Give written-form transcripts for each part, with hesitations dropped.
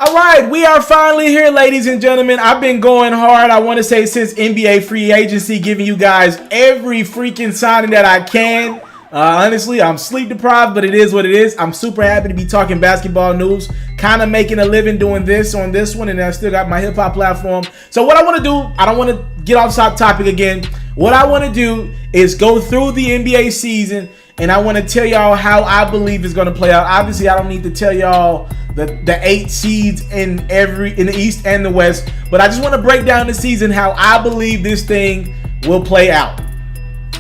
All right, we are finally here, ladies and gentlemen. I've been going hard, I want to say, since NBA free agency, giving you guys every freaking signing that I can. Honestly, I'm sleep deprived, but it is what it is. I'm super happy to be talking basketball news, kind of making a living doing this on this one, and I still got my hip-hop platform. So what I want to do, I don't want to get off topic again. What I want to do is go through the NBA season, and I want to tell y'all how I believe it's going to play out. Obviously, I don't need to tell y'all the 8 seeds in the East and the West, but I just want to break down the season, how I believe this thing will play out.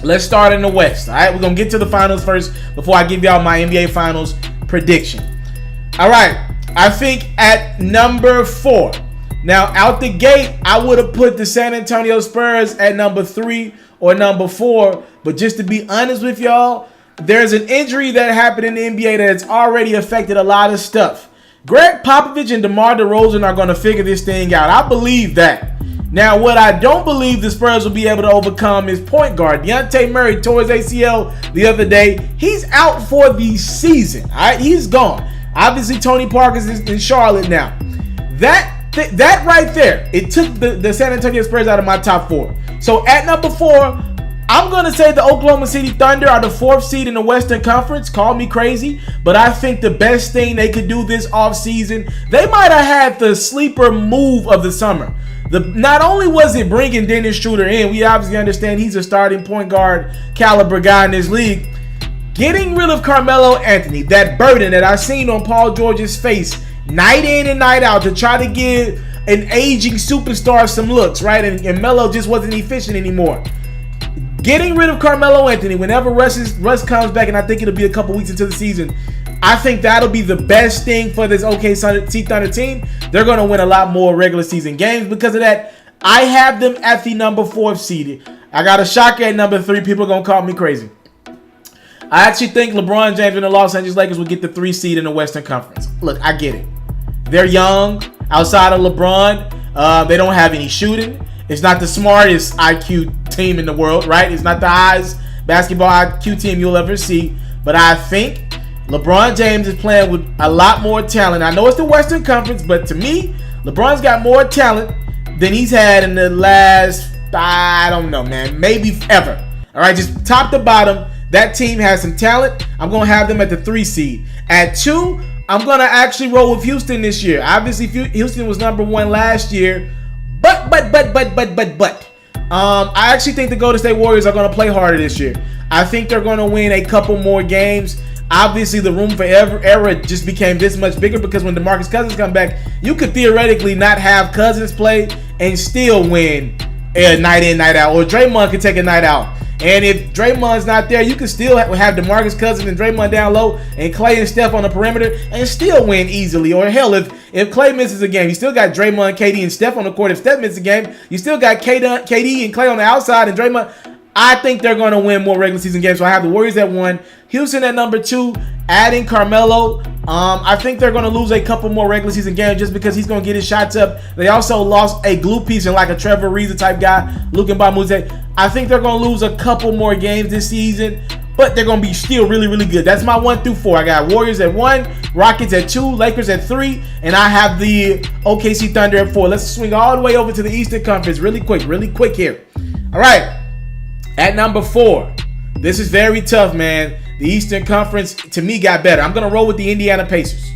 Let's start in the West. All right, we're going to get to the finals first before I give y'all my NBA Finals prediction. All right, I think at number 4. Now, out the gate, I would have put the San Antonio Spurs at number 3 or number 4, but just to be honest with y'all, there's an injury that happened in the NBA that's already affected a lot of stuff. Greg Popovich and DeMar DeRozan are going to figure this thing out. I believe that. Now, what I don't believe the Spurs will be able to overcome is point guard. Dejounte Murray tore his ACL the other day. He's out for the season. All right, he's gone. Obviously, Tony Parker's in Charlotte now. That right there, it took the San Antonio Spurs out of my top 4. So at number 4, I'm going to say the Oklahoma City Thunder are the 4th seed in the Western Conference. Call me crazy, but I think the best thing they could do this offseason, they might have had the sleeper move of the summer. Not only was it bringing Dennis Schroeder in, we obviously understand he's a starting point guard caliber guy in this league. Getting rid of Carmelo Anthony, that burden that I seen on Paul George's face night in and night out to try to give an aging superstar some looks, right? And Melo just wasn't efficient anymore. Getting rid of Carmelo Anthony whenever Russ comes back, and I think it'll be a couple weeks into the season, I think that'll be the best thing for this OKC Thunder team. They're going to win a lot more regular season games because of that. I have them at the number 4 seed. I got a shocker at number 3. People are going to call me crazy. I actually think LeBron James and the Los Angeles Lakers will get the 3 seed in the Western Conference. Look, I get it. They're young. Outside of LeBron, they don't have any shooting. It's not the smartest IQ team in the world, right? It's not the highest basketball IQ team you'll ever see. But I think LeBron James is playing with a lot more talent. I know it's the Western Conference, but to me, LeBron's got more talent than he's had in the last, I don't know, man, maybe ever. All right, just top to bottom, that team has some talent. I'm going to have them at the 3 seed. At 2, I'm going to actually roll with Houston this year. Obviously, Houston was number 1 last year. But. I actually think the Golden State Warriors are going to play harder this year. I think they're going to win a couple more games. Obviously, the room for error just became this much bigger because when DeMarcus Cousins come back, you could theoretically not have Cousins play and still win a night in, night out. Or Draymond could take a night out. And if Draymond's not there, you can still have DeMarcus Cousins and Draymond down low and Klay and Steph on the perimeter and still win easily. Or hell, if Klay misses a game, you still got Draymond, KD, and Steph on the court. If Steph misses a game, you still got KD and Klay on the outside and Draymond. I think they're going to win more regular season games. So I have the Warriors at 1, Houston at number 2, adding Carmelo. I think they're going to lose a couple more regular season games just because he's going to get his shots up. They also lost a glue piece in like a Trevor Ariza type guy, Luke Mbamute. I think they're going to lose a couple more games this season, but they're going to be still really, really good. That's my 1 through 4. I got Warriors at 1, Rockets at 2, Lakers at 3, and I have the OKC Thunder at 4. Let's swing all the way over to the Eastern Conference really quick here. All right. At number 4, this is very tough, man. The Eastern Conference, to me, got better. I'm going to roll with the Indiana Pacers.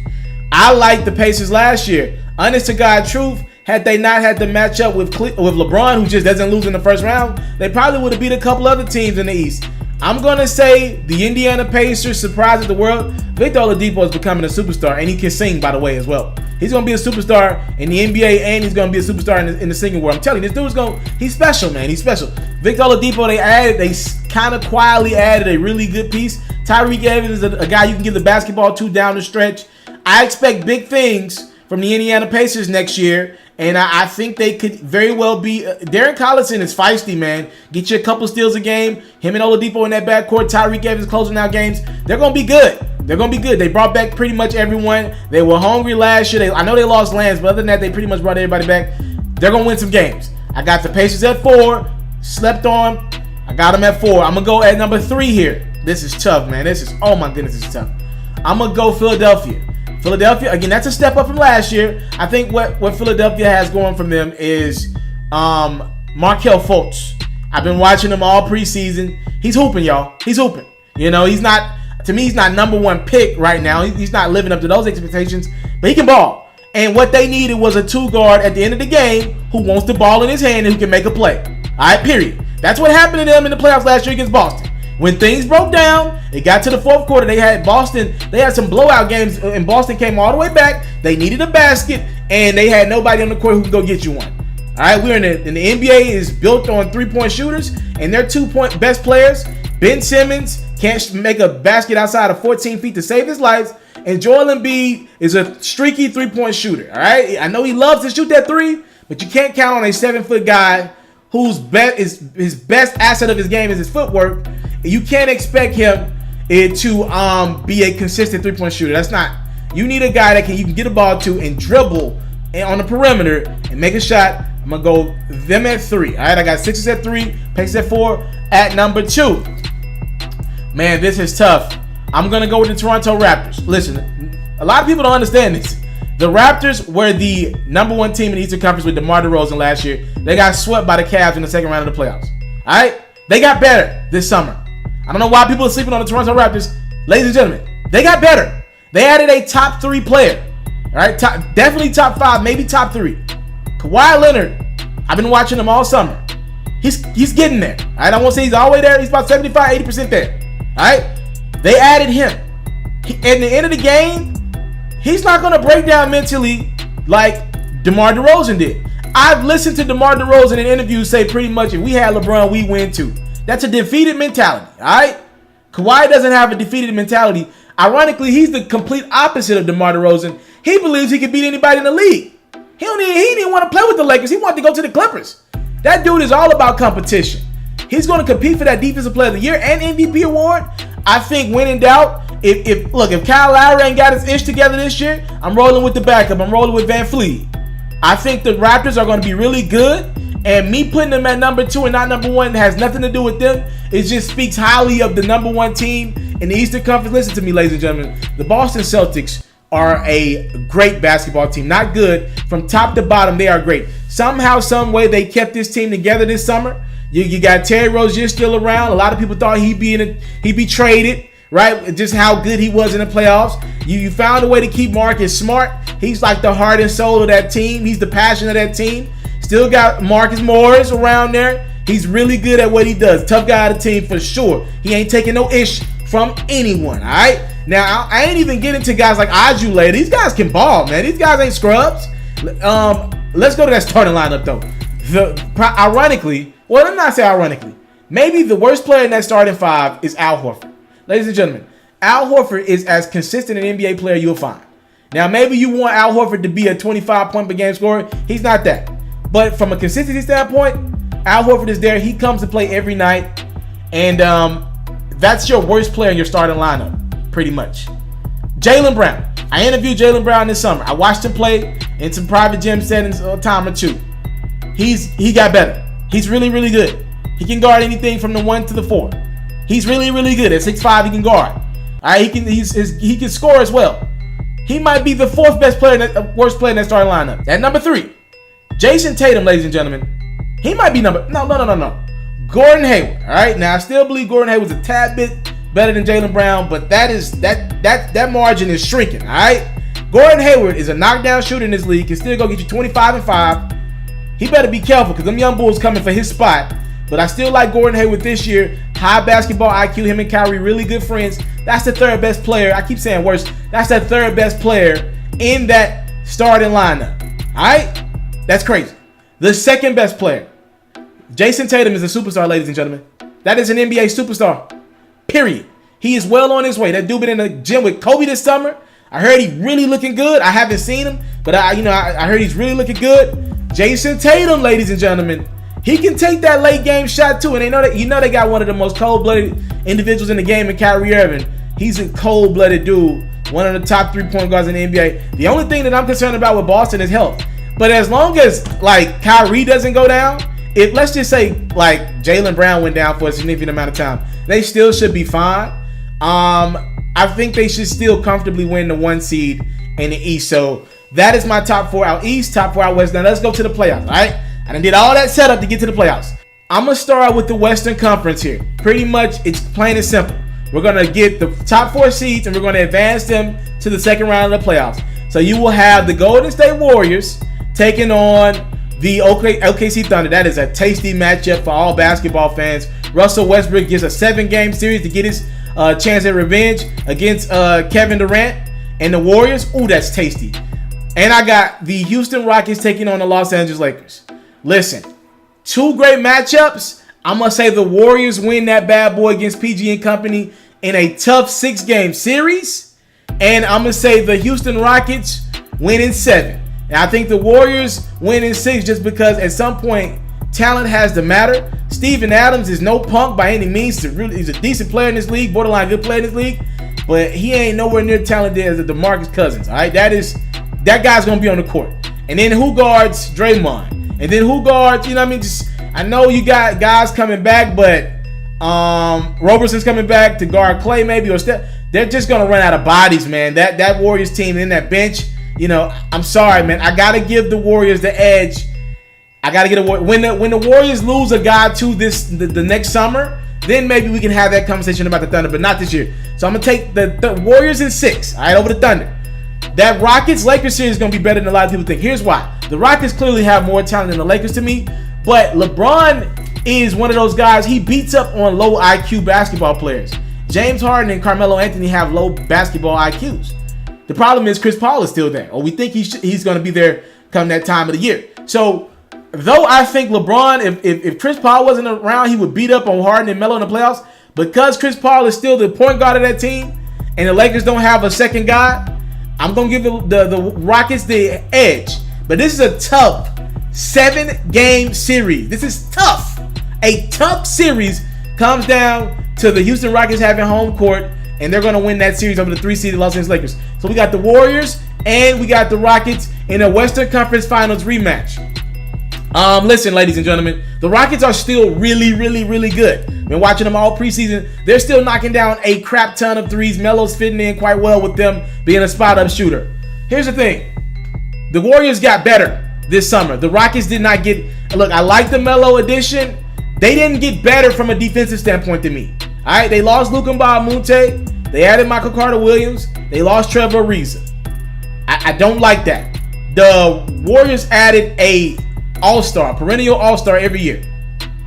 I liked the Pacers last year. Honest to God truth, had they not had to match up with LeBron, who just doesn't lose in the first round, they probably would have beat a couple other teams in the East. I'm going to say the Indiana Pacers surprises the world. Victor Oladipo is becoming a superstar, and he can sing, by the way, as well. He's going to be a superstar in the NBA, and he's going to be a superstar in the singing world. I'm telling you, this dude's he's special, man. He's special. Victor Oladipo, they kind of quietly added a really good piece. Tyreek Evans is a guy you can give the basketball to down the stretch. I expect big things from the Indiana Pacers next year, and I think they could very well be. Darren Collison is feisty, man. Get you a couple steals a game. Him and Oladipo in that backcourt. Tyreek Evans closing out games. They're going to be good. They're going to be good. They brought back pretty much everyone. They were hungry last year. I know they lost Lance, but other than that, they pretty much brought everybody back. They're going to win some games. I got the Pacers at 4. Slept on. I got them at 4. I'm going to go at number 3 here. This is tough, man. Oh my goodness, this is tough. I'm going to go Philadelphia. Philadelphia, again, that's a step up from last year. I think what Philadelphia has going from them is Markelle Fultz. I've been watching him all preseason. He's hooping, y'all. He's hooping. You know, he's not number one pick right now. He's not living up to those expectations, but he can ball. And what they needed was a two guard at the end of the game who wants the ball in his hand and who can make a play. All right, period. That's what happened to them in the playoffs last year against Boston. When things broke down, it got to the fourth quarter. They had some blowout games, and Boston came all the way back. They needed a basket, and they had nobody on the court who could go get you one. All right, we're in the NBA is built on three-point shooters, and their 2-point best players, Ben Simmons, can't make a basket outside of 14 feet to save his life, and Joel Embiid is a streaky three-point shooter. All right, I know he loves to shoot that three, but you can't count on a 7-foot guy whose his best asset of his game is his footwork. You can't expect him to be a consistent three-point shooter. That's not. You need a guy that you can get a ball to and dribble on the perimeter and make a shot. I'm gonna go them at 3. All right, I got Sixers at 3, Pacers at 4. At number 2, man, this is tough. I'm gonna go with the Toronto Raptors. Listen, a lot of people don't understand this. The Raptors were the number 1 team in the Eastern Conference with DeMar DeRozan last year. They got swept by the Cavs in the second round of the playoffs. All right, they got better this summer. I don't know why people are sleeping on the Toronto Raptors. Ladies and gentlemen, they got better. They added a top 3 player. All right, definitely top 5, maybe top 3. Kawhi Leonard, I've been watching him all summer. He's getting there. All right, I won't say he's all the way there. He's about 75, 80% there. All right, they added him. At the end of the game, he's not going to break down mentally like DeMar DeRozan did. I've listened to DeMar DeRozan in interviews say pretty much, if we had LeBron, we win too. That's a defeated mentality, all right? Kawhi doesn't have a defeated mentality. Ironically, he's the complete opposite of DeMar DeRozan. He believes he can beat anybody in the league. He didn't want to play with the Lakers. He wanted to go to the Clippers. That dude is all about competition. He's going to compete for that Defensive Player of the Year and MVP award. I think when in doubt, if Kyle Lowry ain't got his ish together this year, I'm rolling with the backup. I'm rolling with Van Fleet. I think the Raptors are going to be really good. And me putting them at number 2 and not number 1 has nothing to do with them. It just speaks highly of the number 1 team in the Eastern Conference. Listen to me, ladies and gentlemen. The Boston Celtics are a great basketball team. Not good. From top to bottom, they are great. Somehow, some way, they kept this team together this summer. You got Terry Rozier still around. A lot of people thought he'd be traded, right? Just how good he was in the playoffs. You found a way to keep Marcus Smart. He's like the heart and soul of that team. He's the passion of that team. Still got Marcus Morris around there. He's really good at what he does. Tough guy of the team for sure. He ain't taking no ish from anyone, all right? Now, I ain't even getting to guys like Ajule. These guys can ball, man. These guys ain't scrubs. Let's go to that starting lineup, though. Ironically, well, let me not say ironically. Maybe the worst player in that starting 5 is Al Horford. Ladies and gentlemen, Al Horford is as consistent an NBA player you'll find. Now, maybe you want Al Horford to be a 25-point per game scorer. He's not that. But from a consistency standpoint, Al Horford is there. He comes to play every night. And that's your worst player in your starting lineup, pretty much. Jalen Brown. I interviewed Jalen Brown this summer. I watched him play in some private gym settings a time or two. He got better. He's really, really good. He can guard anything from the 1 to the 4. He's really, really good. At 6'5", he can guard. All right, he can score as well. He might be the 4th best player, worst player in that starting lineup. At number 3, Jason Tatum, ladies and gentlemen. He might be no. Gordon Hayward. All right, now I still believe Gordon Hayward's a tad bit better than Jalen Brown, but that margin is shrinking. All right, Gordon Hayward is a knockdown shooter in this league. Can still go get you 25 and 5. He better be careful because them young bulls coming for his spot. But I still like Gordon Hayward this year. High basketball IQ. Him and Kyrie really good friends. That's the 3rd best player. I keep saying worse. That's the 3rd best player in that starting lineup. All right. That's crazy. The 2nd best player, Jason Tatum, is a superstar, ladies and gentlemen. That is an NBA superstar. Period. He is well on his way. That dude been in the gym with Kobe this summer. I heard he really looking good. I haven't seen him, but I heard he's really looking good. Jason Tatum, ladies and gentlemen, he can take that late game shot too. And they got one of the most cold-blooded individuals in the game in Kyrie Irving. He's a cold-blooded dude. One of the top 3-point guards in the NBA. The only thing that I'm concerned about with Boston is health. But as long as like Kyrie doesn't go down, if let's just say like Jalen Brown went down for a significant amount of time, they still should be fine. I think they should still comfortably win the 1 seed in the East. So that is my top 4 out East, top 4 out West. Now let's go to the playoffs, all right? I done did all that setup to get to the playoffs. I'm going to start with the Western Conference here. Pretty much, it's plain and simple. We're going to get the top 4 seeds, and we're going to advance them to the second round of the playoffs. So you will have the Golden State Warriors taking on the OKC Thunder. That is a tasty matchup for all basketball fans. Russell Westbrook gets a 7-game series to get his chance at revenge against Kevin Durant and the Warriors. Ooh, that's tasty. And I got the Houston Rockets taking on the Los Angeles Lakers. Listen, 2 great matchups. I'm going to say the Warriors win that bad boy against PG and Company in a tough 6-game series. And I'm going to say the Houston Rockets win in 7. And I think the Warriors win in 6 just because at some point talent has to matter. Steven Adams is no punk by any means. He's a decent player in this league, borderline good player in this league. But he ain't nowhere near talented as the DeMarcus Cousins. All right, that guy's going to be on the court. And then who guards Draymond? And then who guards, you know what I mean? I know you got guys coming back, but Roberson's coming back to guard Klay maybe, or they're just going to run out of bodies, man. That Warriors team in that bench, you know, I'm sorry, man. I got to give the Warriors the edge. I got to get when the Warriors lose a guy to the next summer, then maybe we can have that conversation about the Thunder, but not this year. So I'm going to take the Warriors in 6, all right, over the Thunder. That Rockets-Lakers series is going to be better than a lot of people think. Here's why. The Rockets clearly have more talent than the Lakers to me, but LeBron is one of those guys, he beats up on low IQ basketball players. James Harden and Carmelo Anthony have low basketball IQs. The problem is Chris Paul is still there, or we think he's going to be there come that time of the year. So, though I think LeBron, if Chris Paul wasn't around, he would beat up on Harden and Melo in the playoffs, because Chris Paul is still the point guard of that team, and the Lakers don't have a second guy, I'm going to give the Rockets the edge. But this is a tough 7-game series. This is tough. A tough series comes down to the Houston Rockets having home court, and they're going to win that series over the 3-seeded Los Angeles Lakers. So we got the Warriors and we got the Rockets in a Western Conference Finals rematch. Listen, ladies and gentlemen, the Rockets are still really, really, really good. Been watching them all preseason. They're still knocking down a crap ton of threes. Melo's fitting in quite well with them being a spot-up shooter. Here's the thing. The Warriors got better this summer. The Rockets did not get... Look, I like the Melo addition. They didn't get better from a defensive standpoint to me. All right, they lost Luka Mbamute. They added Michael Carter-Williams. They lost Trevor Ariza. I don't like that. The Warriors added a all-star, perennial all-star every year.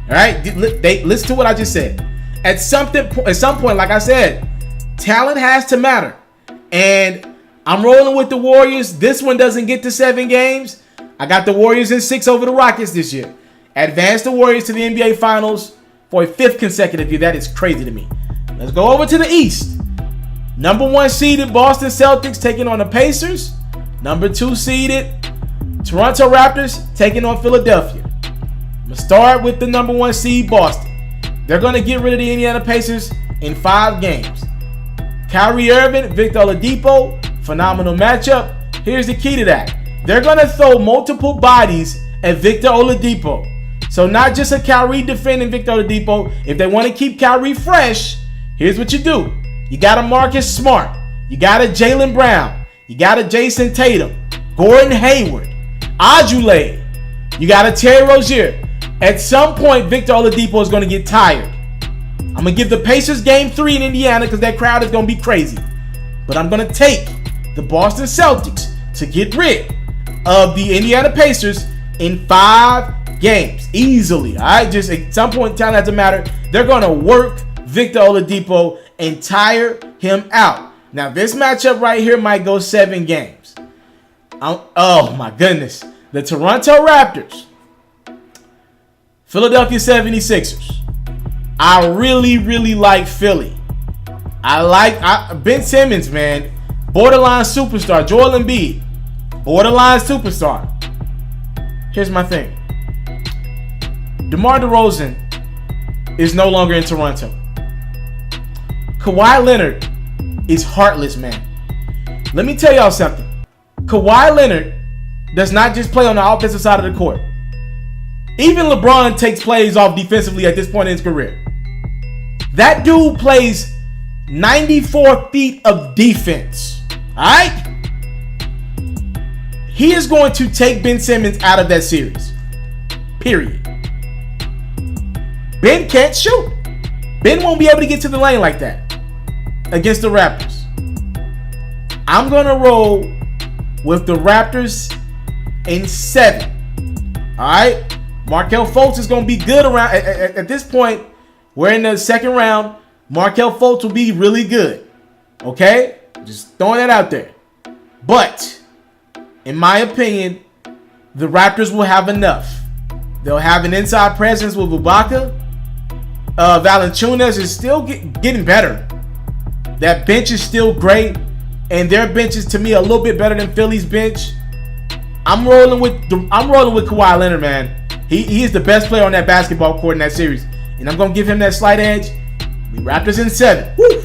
All right, listen to what I just said. At some point, like I said, talent has to matter. And I'm rolling with the Warriors. This one doesn't get to 7 games. I got the Warriors in 6 over the Rockets this year. Advance the Warriors to the NBA Finals for a 5th consecutive year. That is crazy to me. Let's go over to the East. Number 1 seeded Boston Celtics taking on the Pacers. Number 2 seeded Toronto Raptors taking on Philadelphia. I'm going to start with the number 1 seed Boston. They're going to get rid of the Indiana Pacers in 5 games. Kyrie Irving, Victor Oladipo, phenomenal matchup. Here's the key to that. They're going to throw multiple bodies at Victor Oladipo. So not just a Kyrie defending Victor Oladipo. If they want to keep Kyrie fresh, here's what you do. You got a Marcus Smart. You got a Jalen Brown. You got a Jason Tatum. Gordon Hayward. Ajule. You got a Terry Rozier. At some point, Victor Oladipo is going to get tired. I'm going to give the Pacers game 3 in Indiana because that crowd is going to be crazy. But I'm going to take the Boston Celtics to get rid of the Indiana Pacers in 5 games. Easily. All right? Just at some point, talent has to matter. They're going to work Victor Oladipo and tire him out. Now, this matchup right here might go 7 games. Oh, my goodness. The Toronto Raptors. Philadelphia 76ers. I really, really like Philly. I like Ben Simmons, man. Borderline superstar. Joel Embiid. Borderline superstar. Here's my thing. DeMar DeRozan is no longer in Toronto. Kawhi Leonard is heartless, man. Let me tell y'all something. Kawhi Leonard does not just play on the offensive side of the court. Even LeBron takes plays off defensively at this point in his career. That dude plays 94 feet of defense. All right? he is going to take Ben Simmons out of that series. Period. Ben can't shoot. Ben won't be able to get to the lane like that against the Raptors. I'm going to roll with the Raptors in 7. All right? Markelle Fultz is going to be good around. At this point, we're in the second round. Markelle Fultz will be really good. Okay? Just throwing that out there. But, in my opinion, the Raptors will have enough. They'll have an inside presence with Ibaka. Valanciunas is still getting better. That bench is still great. And their bench is, to me, a little bit better than Philly's bench. I'm rolling with Kawhi Leonard, man. He is the best player on that basketball court in that series. And I'm going to give him that slight edge. We Raptors in 7. Woo!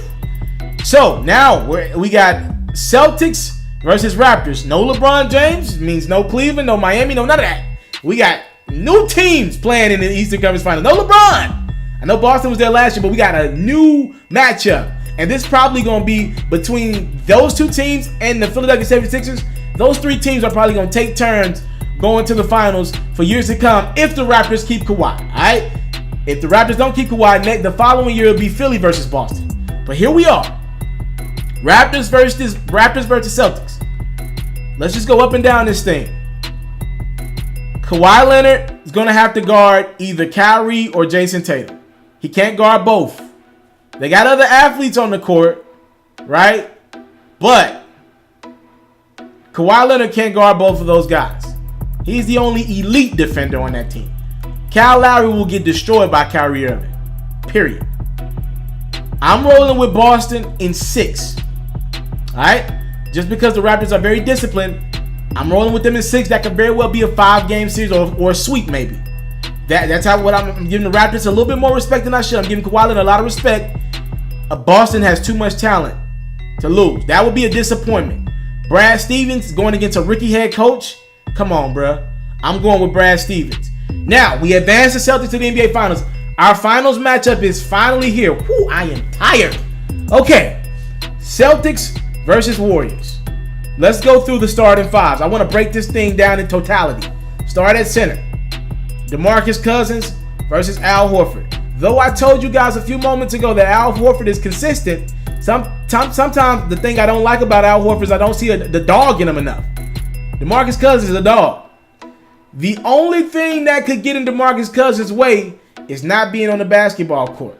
So, now we got Celtics versus Raptors. No LeBron James. Means no Cleveland, no Miami, no none of that. We got new teams playing in the Eastern Conference Finals. No LeBron. I know Boston was there last year, but we got a new matchup. And this is probably going to be between those two teams and the Philadelphia 76ers. Those 3 teams are probably going to take turns going to the finals for years to come if the Raptors keep Kawhi. All right? If the Raptors don't keep Kawhi, the following year it'll be Philly versus Boston. But here we are. Raptors versus Celtics. Let's just go up and down this thing. Kawhi Leonard is going to have to guard either Kyrie or Jason Tatum. He can't guard both. They got other athletes on the court, right? But Kawhi Leonard can't guard both of those guys. He's the only elite defender on that team. Kyle Lowry will get destroyed by Kyrie Irving. Period. I'm rolling with Boston in 6. All right? Just because the Raptors are very disciplined, I'm rolling with them in 6. That could very well be a 5-game series or a sweep maybe. That's what I'm giving the Raptors a little bit more respect than I should. I'm giving Kawhi Leonard a lot of respect. Boston has too much talent to lose. That would be a disappointment. Brad Stevens going against a rookie head coach. Come on, bruh. I'm going with Brad Stevens. Now, we advance the Celtics to the NBA Finals. Our finals matchup is finally here. Whew, I am tired. Okay. Celtics versus Warriors. Let's go through the starting 5s. I want to break this thing down in totality. Start at center. DeMarcus Cousins versus Al Horford. Though I told you guys a few moments ago that Al Horford is consistent, sometimes the thing I don't like about Al Horford is I don't see the dog in him enough. DeMarcus Cousins is a dog. The only thing that could get in DeMarcus Cousins' way is not being on the basketball court.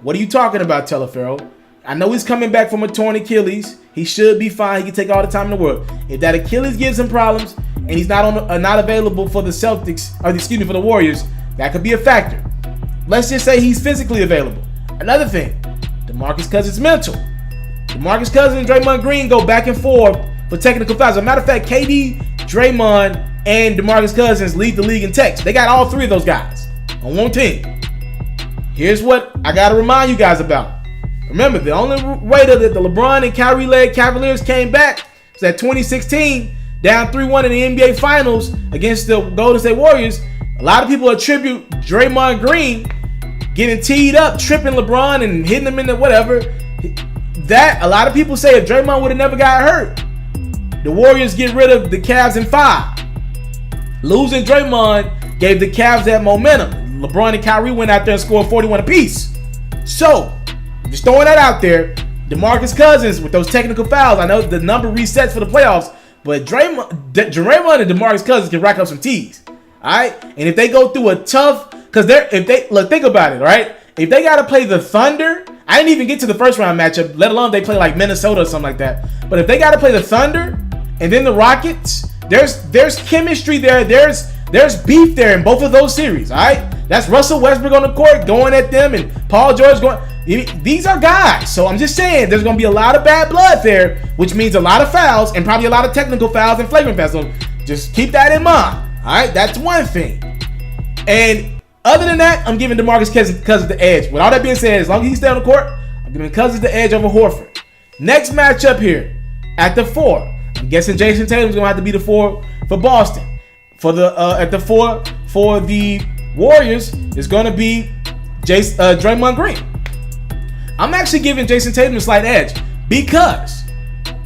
What are you talking about, TALIAFERRO? I know he's coming back from a torn Achilles. He should be fine. He can take all the time in the world. If that Achilles gives him problems and he's not available for the Celtics, for the Warriors, that could be a factor. Let's just say he's physically available. Another thing, DeMarcus Cousins' mental. DeMarcus Cousins and Draymond Green go back and forth for technical fouls. As a matter of fact, KD, Draymond, and DeMarcus Cousins lead the league in techs. They got all 3 of those guys on one team. Here's what I got to remind you guys about. Remember, the only way that the LeBron and Kyrie-led Cavaliers came back was at 2016, down 3-1 in the NBA Finals against the Golden State Warriors. A lot of people attribute Draymond Green getting teed up, tripping LeBron and hitting him in the whatever. That, a lot of people say if Draymond would have never got hurt, the Warriors get rid of the Cavs in 5. Losing Draymond gave the Cavs that momentum. LeBron and Kyrie went out there and scored 41 apiece. So, just throwing that out there, DeMarcus Cousins with those technical fouls. I know the number resets for the playoffs, but Draymond and DeMarcus Cousins can rack up some T's. All right, and if they go through a tough, think about it, right? If they got to play the Thunder, I didn't even get to the first round matchup, let alone they play like Minnesota or something like that. But if they got to play the Thunder and then the Rockets, there's chemistry there. There's beef there in both of those series. All right, that's Russell Westbrook on the court going at them and Paul George going. These are guys. So I'm just saying there's going to be a lot of bad blood there, which means a lot of fouls and probably a lot of technical fouls and flagrant fouls. So just keep that in mind. All right, that's one thing. And other than that, I'm giving DeMarcus Cousins the edge. With all that being said, as long as he stays on the court, I'm giving Cousins the edge over Horford. Next matchup here, at the 4, I'm guessing Jason Tatum's going to have to be the 4 for Boston. At the 4 for the Warriors is going to be Draymond Green. I'm actually giving Jason Tatum a slight edge because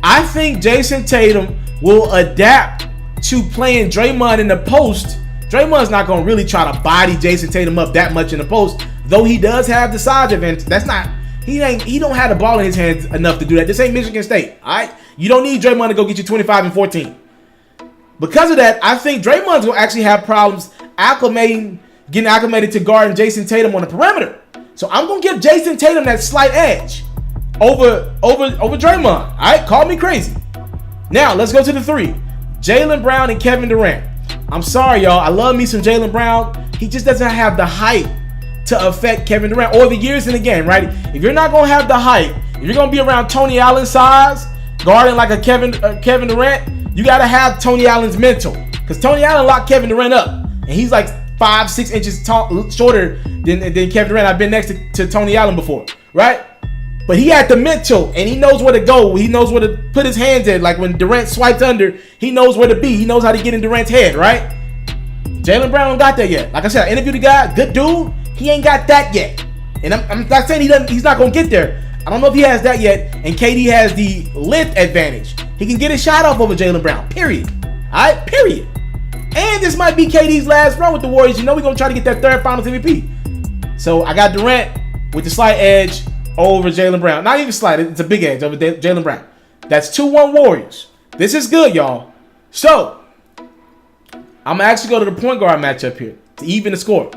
I think Jason Tatum will adapt to playing Draymond in the post, Draymond's not going to really try to body Jason Tatum up that much in the post, though he does have the size advantage. He don't have the ball in his hands enough to do that. This ain't Michigan State, all right? You don't need Draymond to go get you 25 and 14. Because of that, I think Draymond's going to actually have problems getting acclimated to guarding Jason Tatum on the perimeter. So I'm going to give Jason Tatum that slight edge over Draymond, all right? Call me crazy. Now, let's go to the 3. Jalen Brown and Kevin Durant. I'm sorry, y'all. I love me some Jalen Brown. He just doesn't have the height to affect Kevin Durant or the years in the game, right? If you're not going to have the height, if you're going to be around Tony Allen's size, guarding like a Kevin Durant, you got to have Tony Allen's mental. Because Tony Allen locked Kevin Durant up. And he's like 5-6 inches shorter than Kevin Durant. I've been next to Tony Allen before, right? But he had the mental, and he knows where to go. He knows where to put his hands in. Like when Durant swipes under, he knows where to be. He knows how to get in Durant's head, right? Jalen Brown don't got that yet. Like I said, I interviewed the guy, good dude. He ain't got that yet. And I'm not saying he's not going to get there. I don't know if he has that yet. And KD has the length advantage. He can get his shot off over Jalen Brown, period. All right, period. And this might be KD's last run with the Warriors. You know we're going to try to get that third Finals MVP. So I got Durant with the slight edge over Jalen Brown. Not even slight. It's a big edge over Jalen Brown. That's 2-1 Warriors. This is good, y'all. So I'm going to actually go to the point guard matchup here to even the score.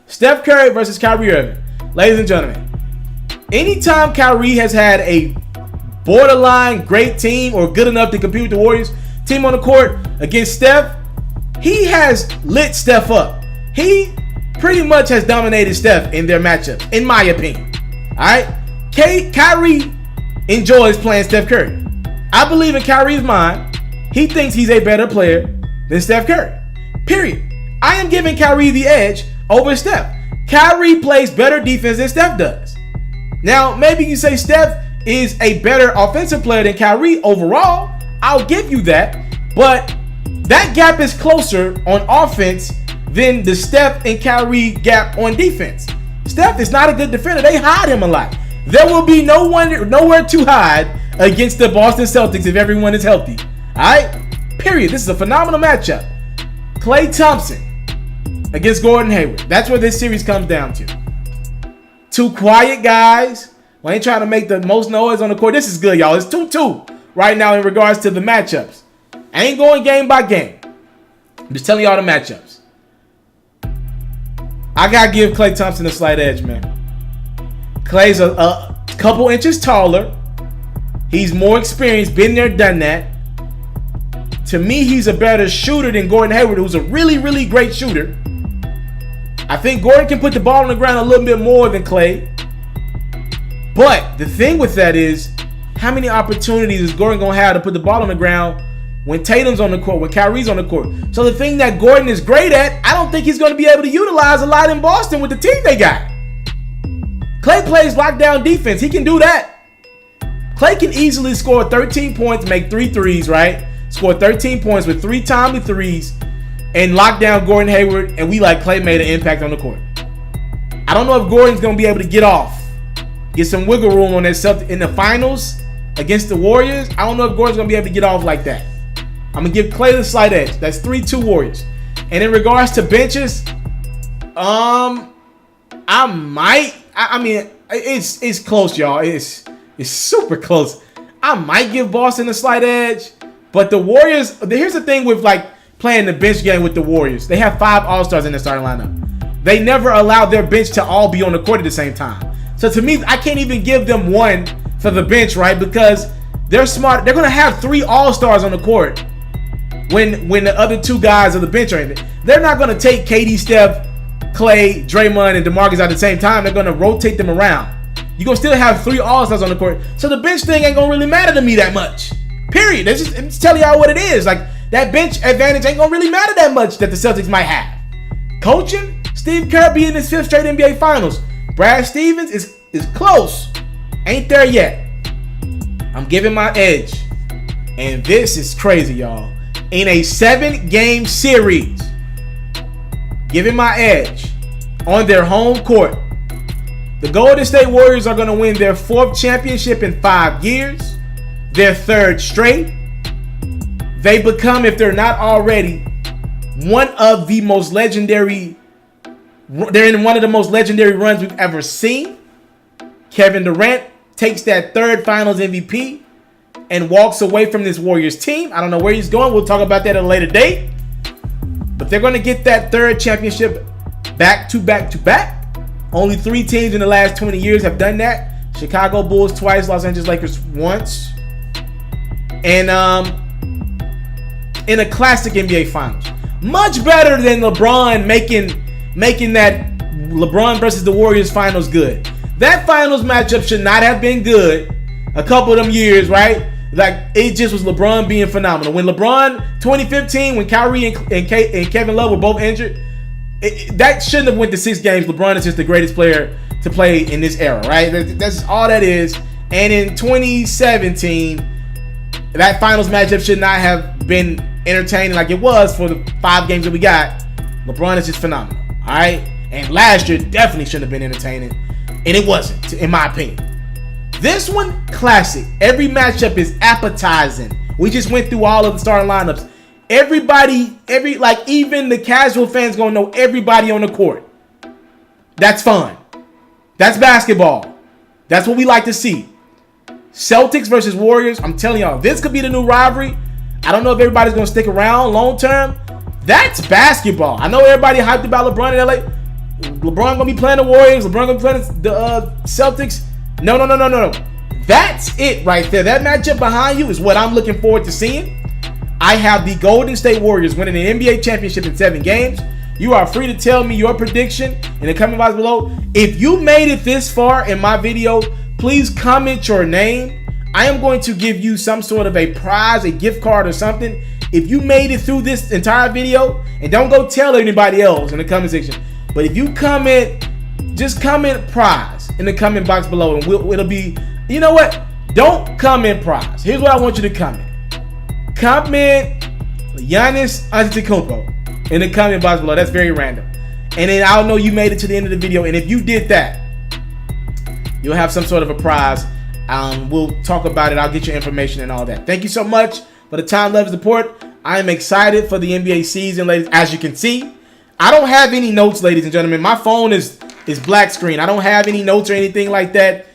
Steph Curry versus Kyrie Irving. Ladies and gentlemen, anytime Kyrie has had a borderline great team or good enough to compete with the Warriors team on the court against Steph, he has lit Steph up. He pretty much has dominated Steph in their matchups, in my opinion. All right? Kyrie enjoys playing Steph Curry. I believe in Kyrie's mind. He thinks he's a better player than Steph Curry. Period. I am giving Kyrie the edge over Steph. Kyrie plays better defense than Steph does. Now, maybe you say Steph is a better offensive player than Kyrie overall. I'll give you that. But that gap is closer on offense than the Steph and Kyrie gap on defense. Steph is not a good defender. They hide him a lot. There will be nowhere to hide against the Boston Celtics if everyone is healthy. All right? Period. This is a phenomenal matchup. Klay Thompson against Gordon Hayward. That's what this series comes down to. Two quiet guys. We ain't trying to make the most noise on the court. This is good, y'all. It's 2-2 right now in regards to the matchups. I ain't going game by game. I'm just telling y'all the matchups. I got to give Klay Thompson a slight edge, man. Klay's a couple inches taller. He's more experienced, been there, done that. To me, he's a better shooter than Gordon Hayward, who's a really, really great shooter. I think Gordon can put the ball on the ground a little bit more than Klay. But the thing with that is, how many opportunities is Gordon going to have to put the ball on the ground when Tatum's on the court, when Kyrie's on the court? So the thing that Gordon is great at, I don't think he's going to be able to utilize a lot in Boston with the team they got. Klay plays lockdown defense. He can do that. Klay can easily score 13 points, make 3 threes, right? Score 13 points with 3 timely threes and lock down Gordon Hayward, and we like Klay made an impact on the court. I don't know if Gordon's going to be able to get off, get some wiggle room on that Celtics in the finals against the Warriors. I don't know if Gordon's going to be able to get off like that. I'm going to give Klay the slight edge. That's 3-2 Warriors. And in regards to benches, I mean, it's close, y'all. It's super close. I might give Boston a slight edge, but the Warriors, here's the thing with like playing the bench game with the Warriors. They have 5 All-Stars in their starting lineup. They never allow their bench to all be on the court at the same time. So to me, I can't even give them one for the bench, right? Because they're smart. They're going to have 3 All-Stars on the court when the other 2 guys on the bench are in it. They're not going to take KD, Steph, Klay, Draymond, and DeMarcus at the same time. They're going to rotate them around. You're going to still have 3 All-Stars on the court. So the bench thing ain't going to really matter to me that much. Period. I'm just telling y'all what it is. Like, that bench advantage ain't going to really matter that much that the Celtics might have. Coaching, Steve Kerr be in his 5th straight NBA Finals. Brad Stevens is close. Ain't there yet. I'm giving my edge. And this is crazy, y'all. In a 7-game series, giving my edge on their home court. The Golden State Warriors are going to win their 4th championship in 5 years, their 3rd straight. they become, if they're not already, one of the most legendary. They're in one of the most legendary runs we've ever seen. Kevin Durant takes that third Finals MVP and walks away from this Warriors team. I don't know where he's going. We'll talk about that at a later date. But they're going to get that third championship back to back to back. Only 3 teams in the last 20 years have done that. Chicago Bulls twice, Los Angeles Lakers once. And in a classic NBA Finals. Much better than LeBron making that LeBron versus the Warriors Finals good. That Finals matchup should not have been good a couple of them years, right? Like, it just was LeBron being phenomenal. When LeBron, 2015, when Kyrie and Kevin Love were both injured, that shouldn't have went to 6 games. LeBron is just the greatest player to play in this era, right? That's all that is. And in 2017, that Finals matchup should not have been entertaining like it was for the 5 games that we got. LeBron is just phenomenal, all right? And last year definitely shouldn't have been entertaining, and it wasn't, in my opinion. This one, classic. Every matchup is appetizing. We just went through all of the starting lineups. Everybody, even the casual fans gonna know everybody on the court. That's fun. That's basketball. That's what we like to see. Celtics versus Warriors. I'm telling y'all, this could be the new rivalry. I don't know if everybody's gonna stick around long term. That's basketball. I know everybody hyped about LeBron in LA. LeBron gonna be playing the Warriors. LeBron gonna be playing the Celtics. No. That's it right there. That matchup behind you is what I'm looking forward to seeing. I have the Golden State Warriors winning an NBA championship in 7 games. You are free to tell me your prediction in the comment box below. If you made it this far in my video, please comment your name. I am going to give you some sort of a prize, a gift card or something. If you made it through this entire video, and don't go tell anybody else in the comment section, but if you comment, just comment prize in the comment box below, and it'll be, you know what? Don't comment prize. Here's what I want you to comment. Comment Giannis Antetokounmpo in the comment box below. That's very random. And then I'll know you made it to the end of the video. And if you did that, you'll have some sort of a prize. We'll talk about it. I'll get your information and all that. Thank you so much for the time, love, and support. I am excited for the NBA season, ladies. As you can see, I don't have any notes, ladies and gentlemen. My phone is black screen. I don't have any notes or anything like that.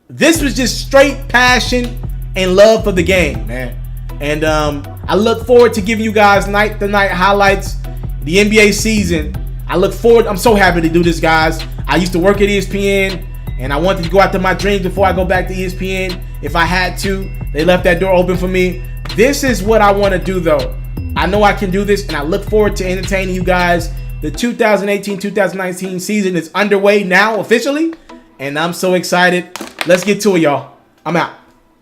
This was just straight passion and love for the game, man. And I look forward to giving you guys night-to-night highlights, the NBA season. I look forward. I'm so happy to do this, guys. I used to work at ESPN, and I wanted to go after my dreams before I go back to ESPN if I had to. They left that door open for me. This is what I want to do, though. I know I can do this, and I look forward to entertaining you guys. The 2018-2019 season is underway now officially, and I'm so excited. Let's get to it, y'all. I'm out.